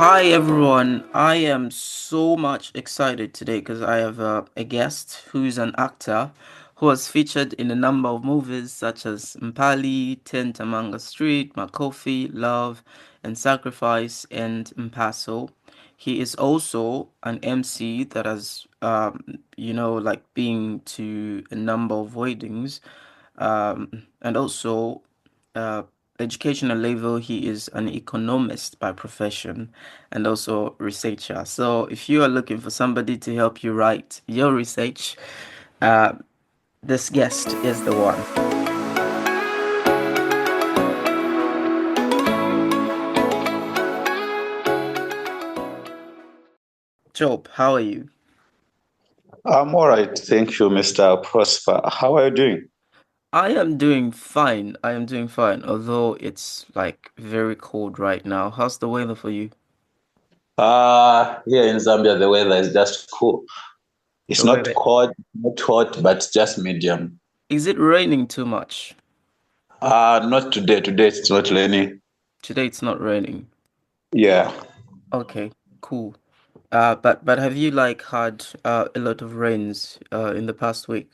Hi everyone, I am so much excited today because I have a guest who's an actor who was featured in a number of movies such as Mpali, Ten Tamanga Street, Makofi, Love, and Sacrifice, and Mpaso. He is also an MC that has, like been to a number of weddings, and also uh, educational level, he is an economist by profession and also researcher. So if you are looking for somebody to help you write your research, uh, this guest is the one. Job, how are you? I'm all right. Thank you, Mr. Prosper. How are you doing? I am doing fine. I am doing fine, although it's like very cold right now. How's the weather for you? Here in Zambia, the weather is just cool. It's The not weather. cold, not hot, but just medium. Is it raining too much? Not today. Today it's not raining. Today it's not raining. Yeah. Okay, cool. But have you like had a lot of rains in the past week?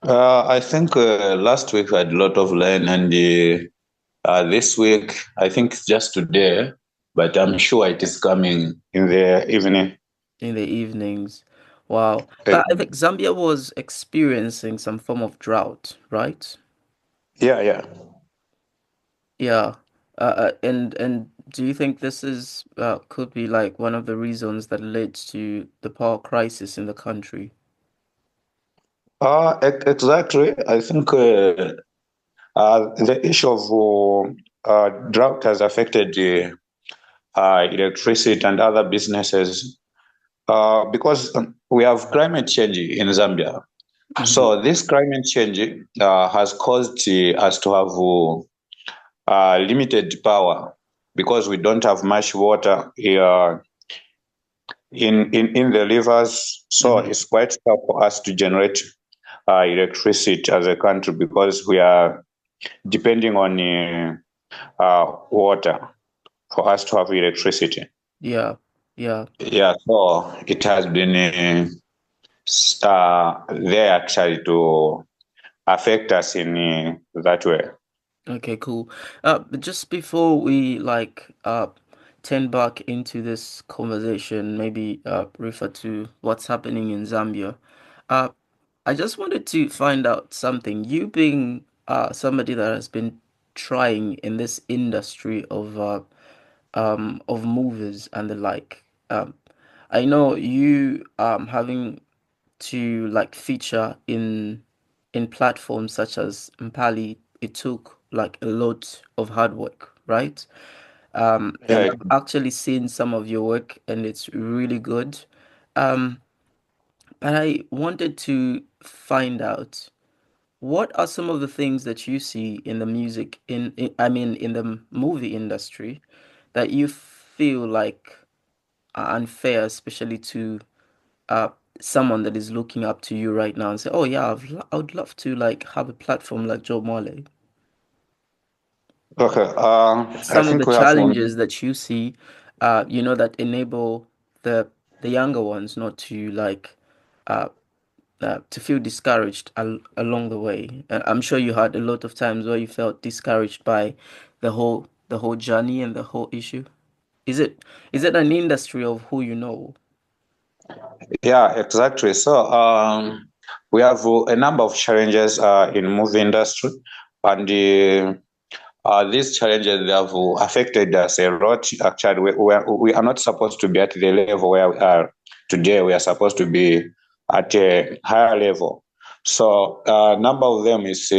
I think last week we had a lot of rain, and this week I think it's just today, but I'm sure it is coming in the evening. In the evenings. Wow. Uh, But I think Zambia was experiencing some form of drought, right? yeah, yeah. Yeah. And do you think this is could be like one of the reasons that led to the power crisis in the country? Exactly. I think the issue of drought has affected electricity and other businesses because we have climate change in Zambia. Hmm. So this climate change has caused us to have limited power because we don't have much water here in the rivers. So Hmm. it's quite tough for us to generate electricity as a country because we are depending on water for us to have electricity. Yeah. Yeah. Yeah, so it has been there actually to affect us in that way. Okay, cool. But just before we like turn back into this conversation, maybe refer to what's happening in Zambia. Uh, I just wanted to find out something. You being somebody that has been trying in this industry of movies and the like. I know you having to like feature in platforms such as Mpali, it took like a lot of hard work, right? And Yeah, I've actually seen some of your work and it's really good. Um, but I wanted to find out what are some of the things that you see in the music I mean in the movie industry that you feel like are unfair, especially to uh someone that is looking up to you right now and say, "Oh yeah, I would love to like have a platform like Job Mwale." okay. I Some of the think we have one. challenges that you see, that enable the the younger ones not to like uh, to feel discouraged along the way. I'm sure you had a lot of times where you felt discouraged by the whole journey and the whole issue. Is it an industry of who you know? Yeah, exactly. So we have a number of challenges in movie industry, and these challenges they have affected us a lot. Actually, we are not supposed to be at the level where we are today. We are supposed to be at a higher level. So, number of them is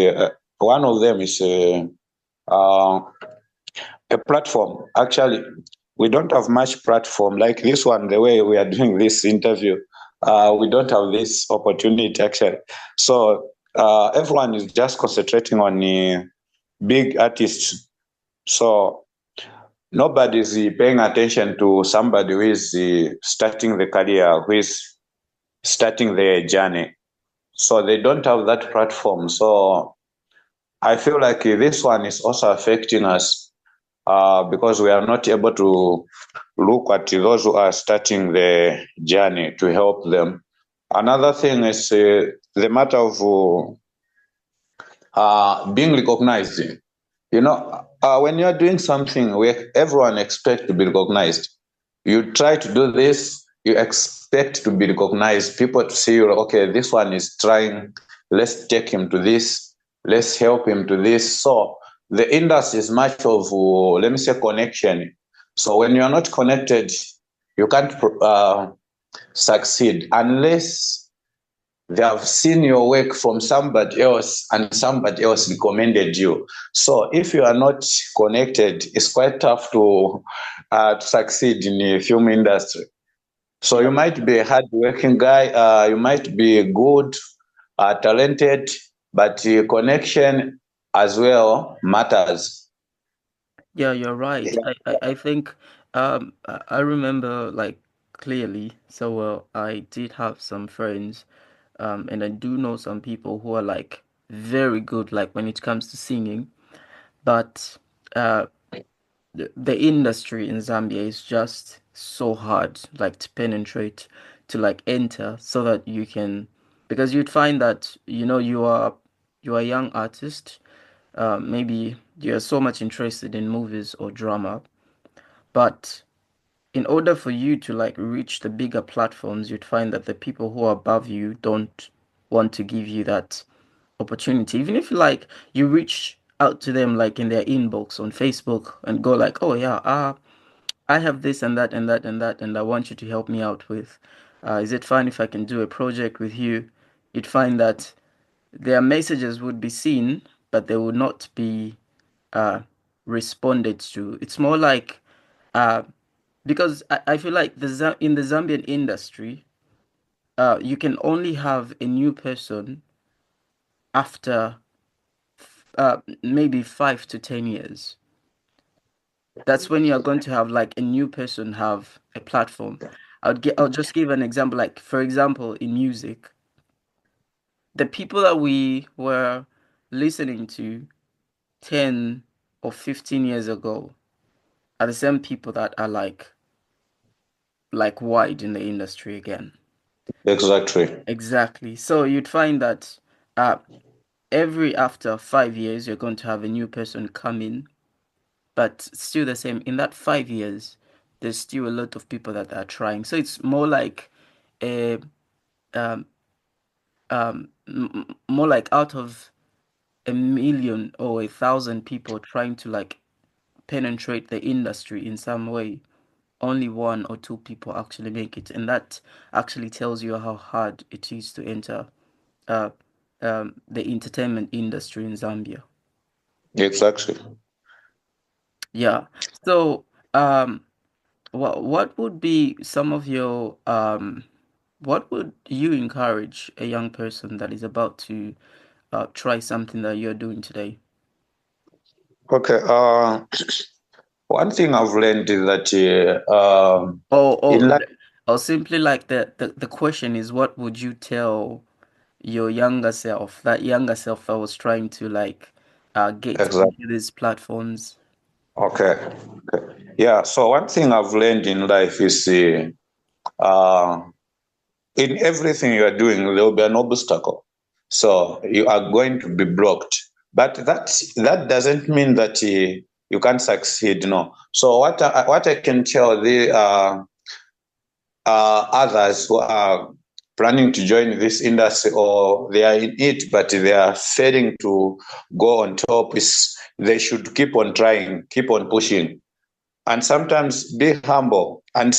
one of them is uh, a platform. Actually, we don't have much platform like this one. The way we are doing this interview, we don't have this opportunity actually. So everyone is just concentrating on big artists. So nobody's paying attention to somebody who is starting the career, who is starting their journey. So they don't have that platform. So I feel like this one is also affecting us because we are not able to look at those who are starting the journey to help them. Another thing is the matter of being recognized. When you're doing something where everyone expects to be recognized, you try to do this, you expect to be recognized, people to see you, okay, this one is trying, let's take him to this, let's help him to this. So the industry is much of, let me say, connection. So when you're not connected, you can't succeed unless they have seen your work from somebody else and somebody else recommended you. So if you are not connected, it's quite tough to succeed in the film industry. So Yeah, you might be a hard-working guy, you might be good, talented, but connection as well matters. yeah, you're right. I think I remember like clearly so well. I did have some friends, and I do know some people who are like very good, like when it comes to singing, but uh, the industry in Zambia is just so hard, like to penetrate, to like enter, so that you can, because you'd find that you are a young artist, maybe you're so much interested in movies or drama, but in order for you to like reach the bigger platforms, you'd find that the people who are above you don't want to give you that opportunity. Even if like you reach out to them like in their inbox on Facebook and go like, oh yeah, I have this and that and that and that, and I want you to help me out with. Is it fine if I can do a project with you? You'd find that their messages would be seen, but they would not be uh, responded to. It's more like uh, because I feel like in the Zambian industry, you can only have a new person after maybe 5 to 10 years. That's when you're going to have like a new person have a platform. I'll just give an example. Like for example, in music, the people that we were listening to 10 or 15 years ago are the same people that are like wide in the industry again. Exactly. Exactly. So you'd find that uh every after 5 years you're going to have a new person come in, but still the same. In that 5 years, there's still a lot of people that are trying. So it's more like a um more like out of a million or 1,000 people trying to like penetrate the industry in some way, only one or two people actually make it, and that actually tells you how hard it is to enter uh, the entertainment industry in Zambia. Exactly. Yeah. So, what would be some of your what would you encourage a young person that is about to try something that you're doing today? Okay. One thing I've learned is that Or in or life, or simply like the question is, what would you tell your younger self, that younger self that was trying to like get exactly. into these platforms? Okay. Okay. Yeah. So one thing I've learned in life is uh, in everything you are doing, there will be an obstacle. So you are going to be blocked. But that doesn't mean that you can't succeed. No. So what I can tell the others who are planning to join this industry or they are in it but they are failing to go on top is they should keep on trying, keep on pushing, and sometimes be humble and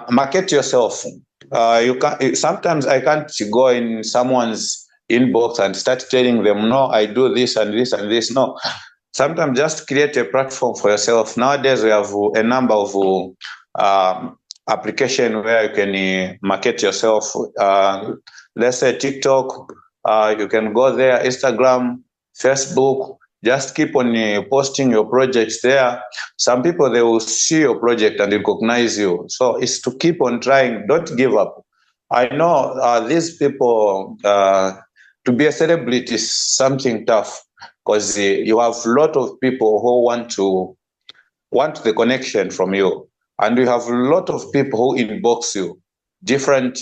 market yourself. You can sometimes I can't go in someone's inbox and start telling them, no, I do this and this and this. No, sometimes just create a platform for yourself. Nowadays we have a number of application where you can market yourself. Let's say TikTok, you can go there, Instagram, Facebook, just keep on posting your projects there. Some people, they will see your project and recognize you. So it's to keep on trying, don't give up. I know these people, to be a celebrity is something tough. because you have a lot of people who want the connection from you, and you have a lot of people who inbox you different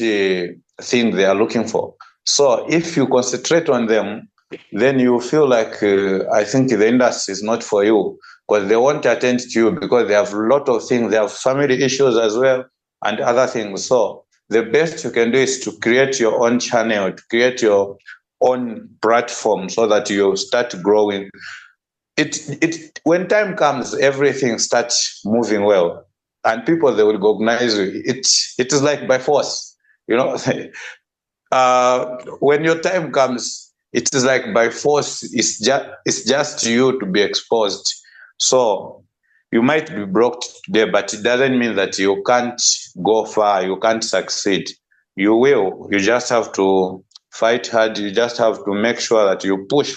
things they are looking for. So if you concentrate on them, then you feel like I think the industry is not for you, because they won't attend to you because they have a lot of things. They have family issues as well and other things. So the best you can do is to create your own channel, to create your own platform so that you start growing. It when time comes, everything starts moving well, and people they will recognize you. It is like by force, you know. When your time comes, it is like by force. It's just you to be exposed. So you might be blocked today, but it doesn't mean that you can't go far. You can't succeed. You will. You just have to fight hard. You just have to make sure that you push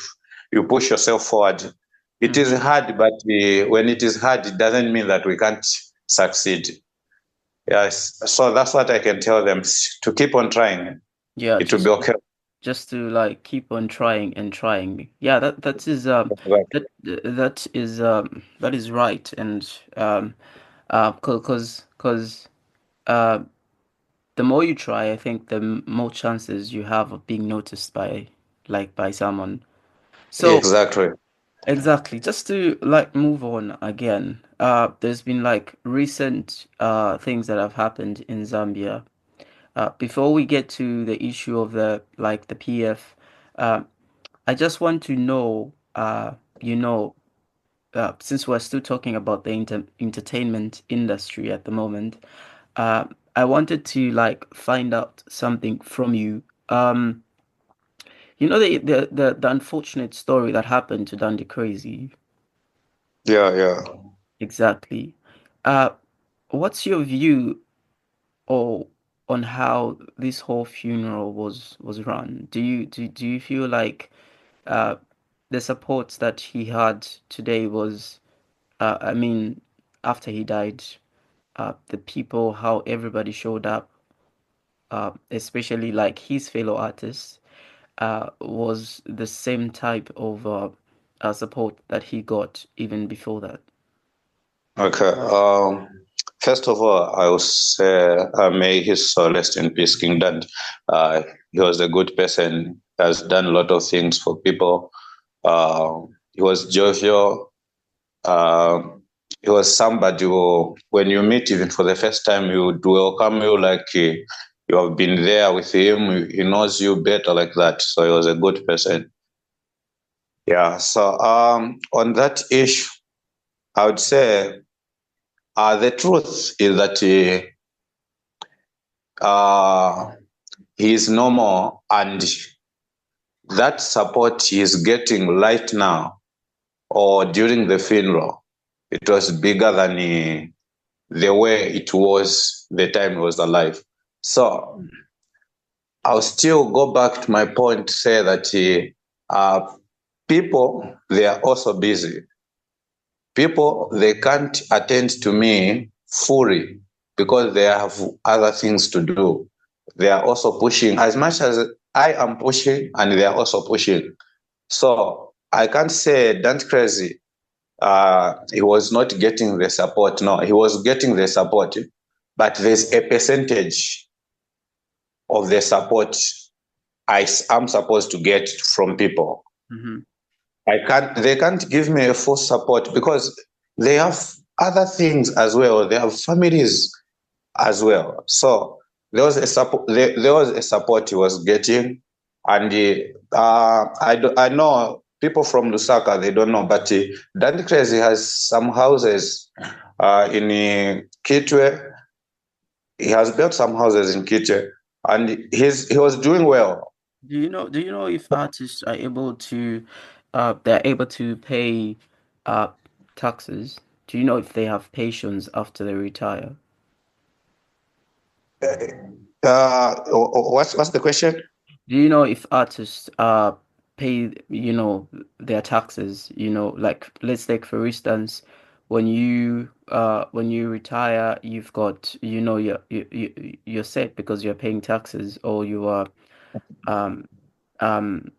yourself forward. It is Hmm. hard, but when it is hard, it doesn't mean that we can't succeed. Yes. So that's what I can tell them, to keep on trying. Yeah, It will be okay. just to like keep on trying and trying. Yeah, that is right. And cause uh the more you try, I think the more chances you have of being noticed by by someone. So Exactly. exactly, just to like move on again. There's been like recent things that have happened in Zambia. Before we get to the issue of the PF, uh, I just want to know, you know, since we're still talking about the entertainment industry at the moment, uh, I wanted to like find out something from you. You know the unfortunate story that happened to Dandy Crazy. Yeah, yeah. Exactly. Uh, what's your view or on how this whole funeral was run? Do you feel like uh, the support that he had today was, I mean, after he died, the people, how everybody showed up, especially like his fellow artists, was the same type of support that he got even before that? Okay. First of all, I will say, may his soul rest in peace, King Dad. Uh, he was a good person. Has done a lot of things for people. Uh, he was jovial. Uh, he was somebody who, when you meet even for the first time, he would welcome you like you have been there with him. He knows you better like that. So he was a good person. Yeah. So on that issue, I would say the truth is that he is no more, and that support he is getting right now or during the funeral, it was bigger than the way it was the time he was alive. So I'll still go back to my point to say that people, they are also busy. People, they can't attend to me fully because they have other things to do. They are also pushing as much as I am pushing, and they are also pushing. So I can't say Dante Crazy he was not getting the support. No, he was getting the support, but there's a percentage of the support am supposed to get from people. Hmm. They can't give me a full support because they have other things as well. They have families as well. So there was a support he was getting, and I know people from Lusaka, they don't know, but Dandy Crazy has some houses in Kitwe. He has built some houses in Kitwe, and he was doing well. Do you know if artists are able to they're able to pay uh taxes? Do you know if they have pensions after they retire? What's the question? Do you know if artists pay, their taxes, like let's take for instance, when you retire, you've got, you're set because you're paying taxes, or you are um um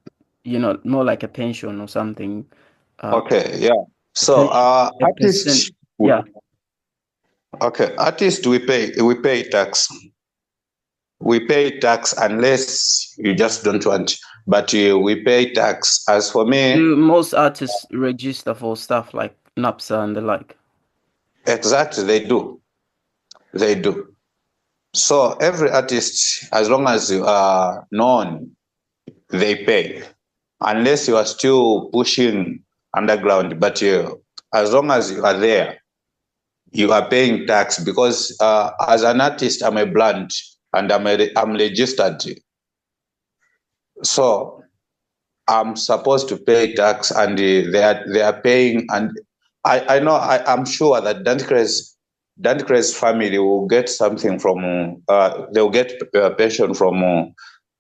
more like a pension or something. Uh, Okay, yeah. a So pension, a percent. artists, Yeah. okay, artists we pay tax. We pay tax unless you just don't want, but we pay tax. As for me, Do most artists register for stuff like NAPSA and the like? exactly they do, they do. So every artist, as long as you are known, they pay, unless you are still pushing underground. But as long as you are there, you are paying tax because as an artist, I'm a brand and I'm registered. So I'm supposed to pay tax, and they are paying. And I know I'm sure that Dantecre's family will get something from they'll get pension from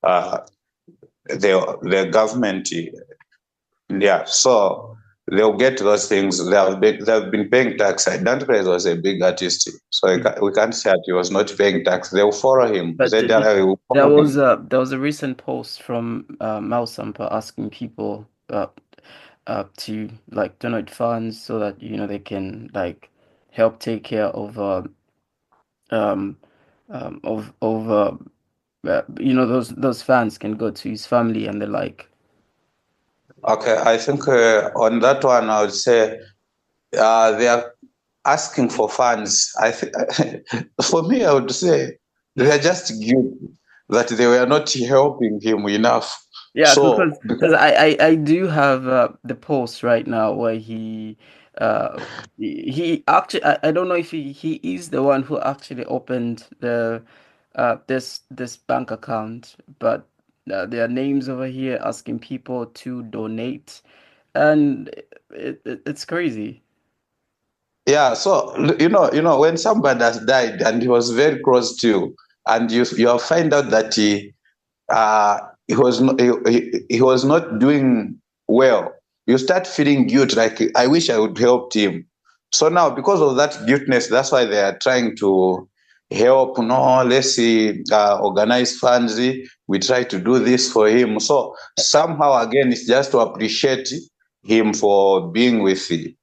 uh, the government. Yeah, so they'll get those things. They've been paying tax. Dantecre was a big artist, so we can't say that he was not paying tax. They'll follow him. But ZLA will there follow was him. a recent post from Malsampa asking people to like donate funds so that they can like help take care um of those funds can go to his family and the like. Okay, I think on that one, I would say they are asking for funds. I think for me, I would say they are just guilty that they were not helping him enough. Yeah, So because I do have the post right now where uh he actually I don't know if he is the one who actually opened the this bank account, but there are names over here asking people to donate, and it's crazy. yeah, so when somebody has died and he was very close to you, and you find out that uh, he was not doing well, you start feeling guilt, like I wish I would helped him. So now, because of that guiltness, that's why they are trying to help. No, let's see, organize funds. We try to do this for him. So somehow again, it's just to appreciate him for being with the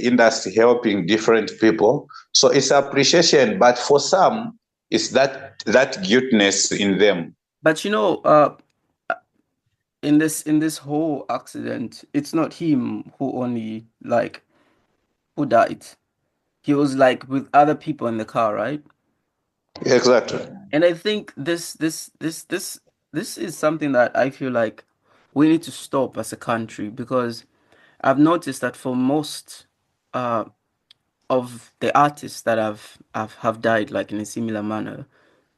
industry, helping different people. So it's appreciation, but for some, it's that guiltness in them. But in this whole accident, it's not him who only like who died. He was like with other people in the car, right? Exactly. And I think this is something that I feel like we need to stop as a country because I've noticed that for most uh of the artists that have died like in a similar manner,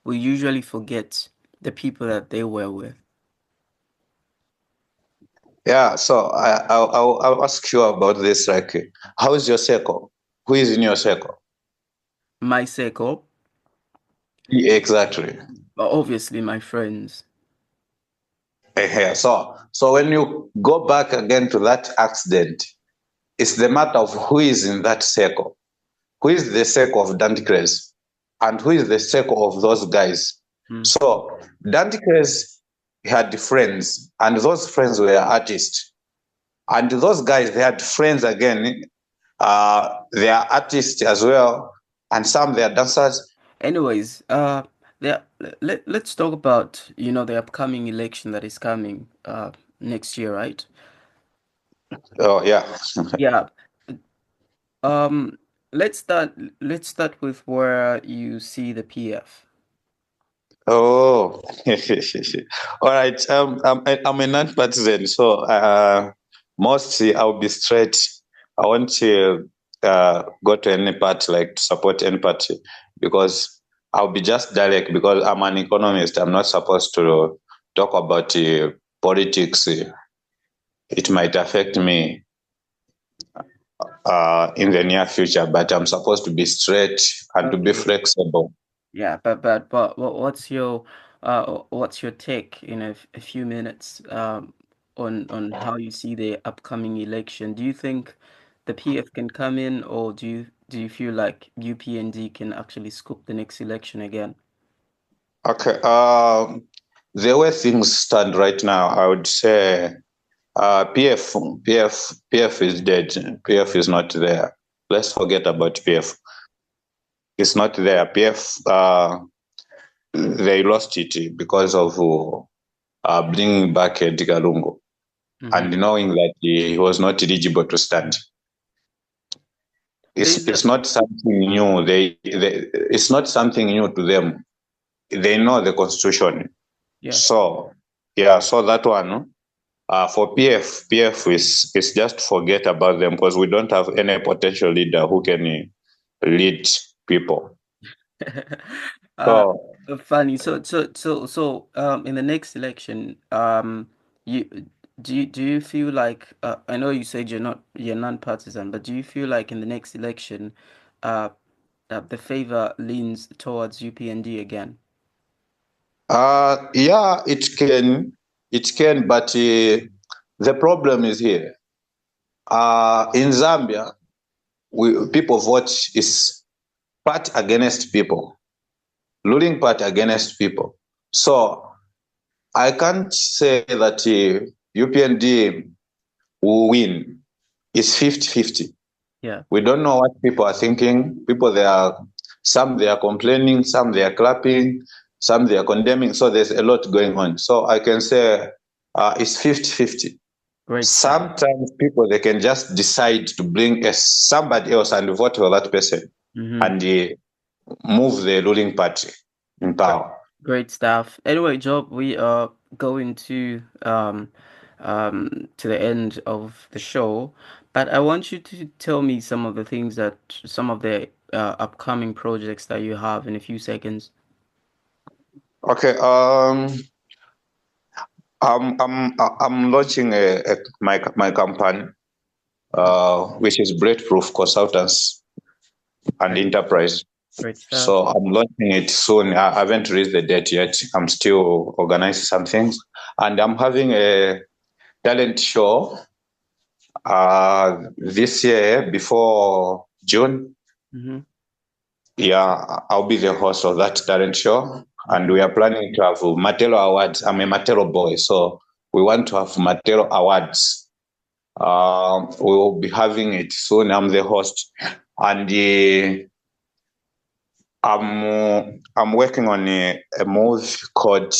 we usually forget the people that they were with. Yeah. So I'll ask you about this. Like, how is your circle? Who is in your circle? My circle, Exactly. obviously my friends. So when you go back again to that accident, it's the matter of who is in that circle. Who is the circle of Danticres, and who is the circle of those guys. Mm. So Danticres had friends, and those friends were artists. And those guys, they had friends again. They are artists as well, and some they are dancers. Anyways, there, let's talk about, the upcoming election that is coming next year, right? Oh yeah. Yeah. Um, let's start with where you see the PF. Oh, all right. I'm a non-partisan, so mostly I'll be straight. I won't go to any party, like to support any party, because I'll be just direct. Because I'm an economist, I'm not supposed to talk about politics. It might affect me in the near future, but I'm supposed to be straight and to be Okay. flexible. Yeah, but what's your take in a few minutes on how you see the upcoming election? Do you think the PF can come in, or do you feel like UPND can actually scoop the next election again? Okay. the way things stand right now, I would say PF is dead. PF is not there. Let's forget about PF. It's not there. PF, they lost it because of bringing back Edgar Lungu and knowing that he was not eligible to stand. It's not something new. It's not something new to them. They know the constitution. Yeah. So that one. For PF is just forget about them because we don't have any potential leader who can lead people. Funny. So in the next election, you do you feel like I know you said you're non-partisan, but do you feel like in the next election, the favor leans towards UPND again? Yeah, it can, but the problem is here. In Zambia, people vote is part against people, ruling part against people. So I can't say that UPND will win. It's 50-50. Yeah. We don't know what people are thinking. Some they are complaining, some they are clapping, some they are condemning. So there's a lot going on. So I can say it's 50-50. Great. Sometimes people, they can just decide to bring somebody else and vote for that person and move the ruling party in power. Great stuff. Anyway, Job, we are going to the end of the show, but I want you to tell me some of the upcoming projects that you have in a few seconds. Okay. I'm launching my company, which is Breadproof Consultants and Enterprise. Great stuff. So I'm launching it soon. I haven't reached the date yet. I'm still organizing some things, and I'm having a talent show this year before June. Yeah, I'll be the host of that talent show, and we are planning to have Matelo Awards. I'm a Matelo boy, so we want to have Matelo Awards. We will be having it soon. I'm the host, and I'm working on a movie called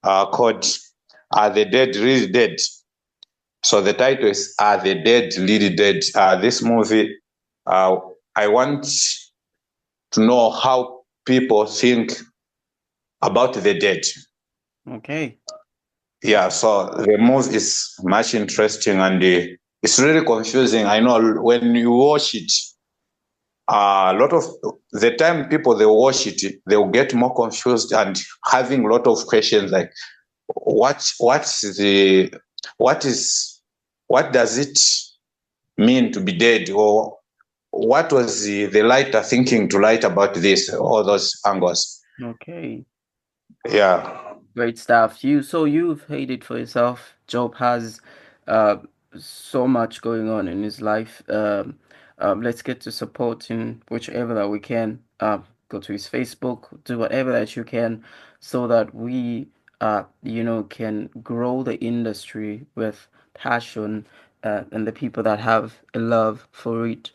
"Are the Dead Really Dead?" So the title is "Are the Dead Really Dead?" This movie, I want to know how people think about the dead. Okay. Yeah, so the movie is much interesting and it's really confusing. I know when you watch it, a lot of the time people they watch it, they will get more confused and having a lot of questions like, what does it mean to be dead, or what was the writer thinking to write about this, all those angles. Okay. Yeah. Great stuff. You've heard it for yourself. Job has so much going on in his life. Let's get to supporting whichever that we can. Go to his Facebook, do whatever that you can, so that we can grow the industry with passion, and the people that have a love for it.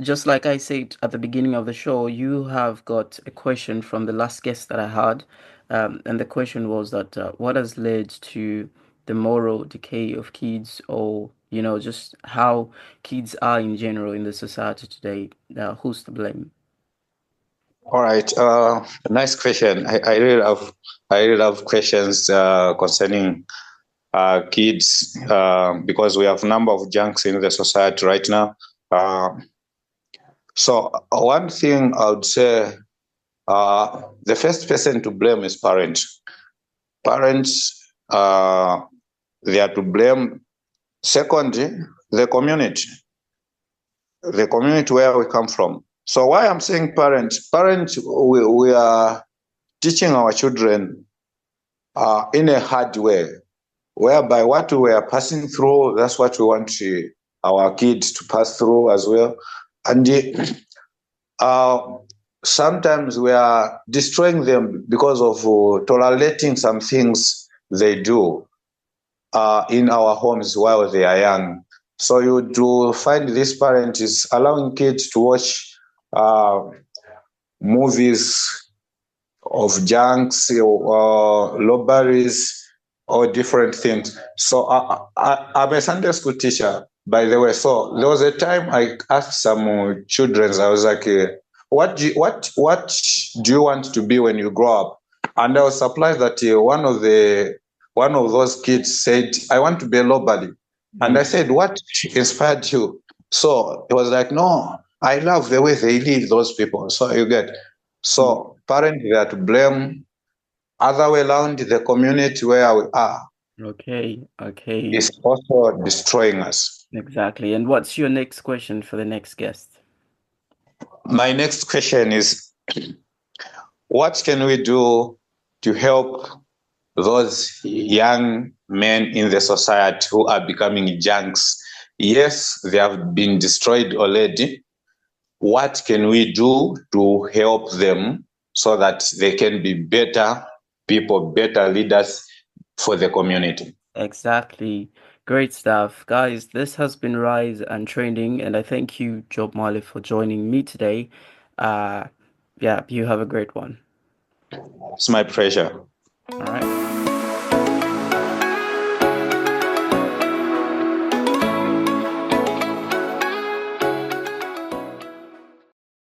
Just like I said at the beginning of the show, you have got a question from the last guest that I had. And the question was that what has led to the moral decay of kids, or just how kids are in general in the society today? Who's to blame? All right. Nice question. I really love questions concerning kids because we have a number of junks in the society right now. So one thing I would say, the first person to blame is parents. Parents, they are to blame. Secondly, the community where we come from. So why I'm saying parents, we are teaching our children in a hard way, whereby what we are passing through, that's what we want our kids to pass through as well. And sometimes we are destroying them because of tolerating some things they do in our homes while they are young. So you do find this parent is allowing kids to watch movies of junks or robberies or different things. So I'm a Sunday school teacher, by the way. So there was a time I asked some children, I was like, what do you want to be when you grow up? And I was surprised that one of those kids said, I want to be a robber. And I said, what inspired you? So it was like, no, I love the way they live, those people. So you get, so parents they are to blame. Other way around, the community where we are Okay, okay. is also destroying us. Exactly. And what's your next question for the next guest? My next question is, what can we do to help those young men in the society who are becoming junks? Yes, they have been destroyed already. What can we do to help them so that they can be better people, better leaders for the community? Exactly. Great stuff. Guys, this has been Rise and Training, and I thank you, Job Mwale, for joining me today. Yeah, you have a great one. It's my pleasure. All right.